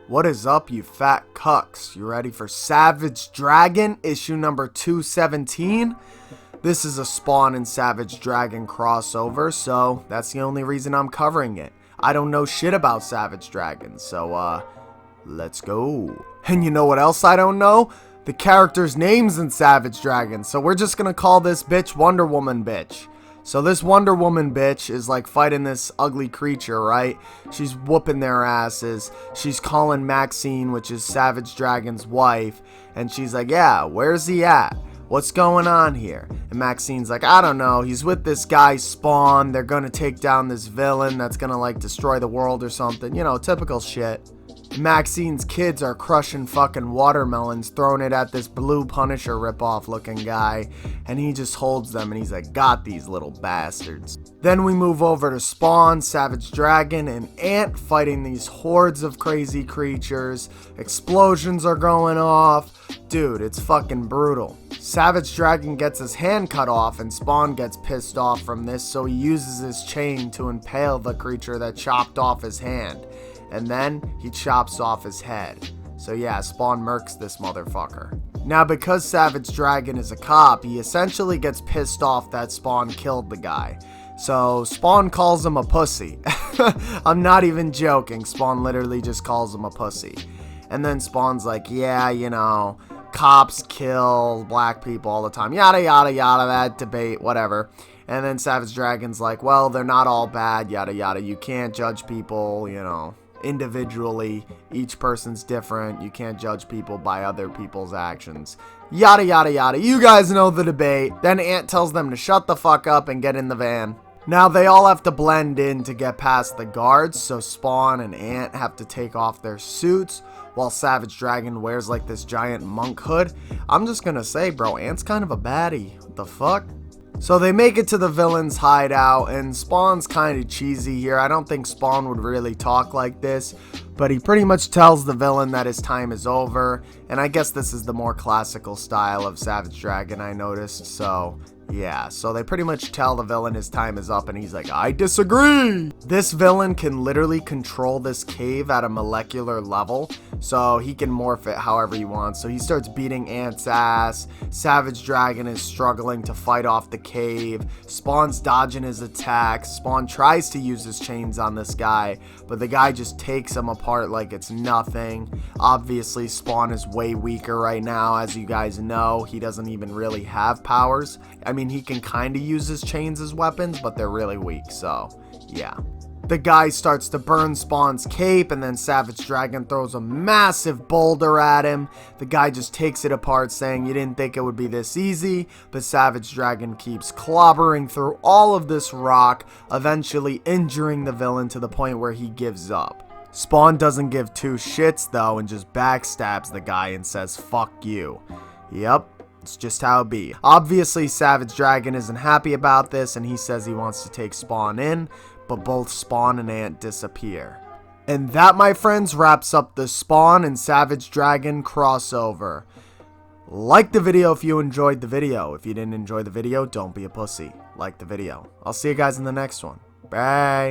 What is up, you fat cucks? You ready for Savage Dragon issue number 217? This is a Spawn and Savage Dragon crossover, so that's the only reason I'm covering it. I don't know shit about Savage Dragon, so let's go. And you know what else I don't know? The characters' names in Savage Dragon, so we're just gonna call this bitch Wonder Woman bitch. So this Wonder Woman bitch is like fighting this ugly creature, right? She's whooping their asses. She's calling Maxine, which is Savage Dragon's wife, and she's like, yeah, where's he at? What's going on here? And Maxine's like, I don't know. He's with this guy Spawn. They're gonna take down this villain that's gonna like destroy the world or something. You know, typical shit. Maxine's kids are crushing fucking watermelons, throwing it at this blue Punisher ripoff looking guy, and he just holds them and he's like, got these little bastards. Then we move over to Spawn, Savage Dragon, and Ant fighting these hordes of crazy creatures. Explosions are going off. Dude, it's fucking brutal. Savage Dragon gets his hand cut off and Spawn gets pissed off from this, so he uses his chain to impale the creature that chopped off his hand. And then he chops off his head. So yeah, Spawn murks this motherfucker. Now because Savage Dragon is a cop, he essentially gets pissed off that Spawn killed the guy. So Spawn calls him a pussy. I'm not even joking, Spawn literally just calls him a pussy. And then Spawn's like, yeah, you know, cops kill black people all the time, yada yada yada, that debate, whatever. And then Savage Dragon's like, well, they're not all bad, yada yada, you can't judge people, you know, individually. Each person's different. You can't judge people by other people's actions. Yada yada yada. You guys know the debate. Then Ant tells them to shut the fuck up and get in the van. Now they all have to blend in to get past the guards, so Spawn and Ant have to take off their suits while Savage Dragon wears like this giant monk hood. I'm just gonna say, bro, Ant's kind of a baddie. What the fuck? So they make it to the villain's hideout, and Spawn's kind of cheesy here. I don't think Spawn would really talk like this, but he pretty much tells the villain that his time is over, and I guess this is the more classical style of Savage Dragon, I noticed, so yeah. So they pretty much tell the villain his time is up, and he's like, I disagree! This villain can literally control this cave at a molecular level, so he can morph it however he wants. So he starts beating Ant's ass. Savage Dragon is struggling to fight off the cave. Spawn's dodging his attacks. Spawn tries to use his chains on this guy, but the guy just takes him apart like it's nothing. Obviously, Spawn is way weaker right now. As you guys know, he doesn't even really have powers. I mean, he can kind of use his chains as weapons, but they're really weak, so yeah. The guy starts to burn Spawn's cape, and then Savage Dragon throws a massive boulder at him. The guy just takes it apart, saying, you didn't think it would be this easy, but Savage Dragon keeps clobbering through all of this rock, eventually injuring the villain to the point where he gives up. Spawn doesn't give two shits, though, and just backstabs the guy and says, fuck you. Yep. It's just how it be. Obviously, Savage Dragon isn't happy about this, and he says he wants to take Spawn in, but both Spawn and Ant disappear. And that, my friends, wraps up the Spawn and Savage Dragon crossover. Like the video if you enjoyed the video. If you didn't enjoy the video, don't be a pussy. Like the video. I'll see you guys in the next one. Bye.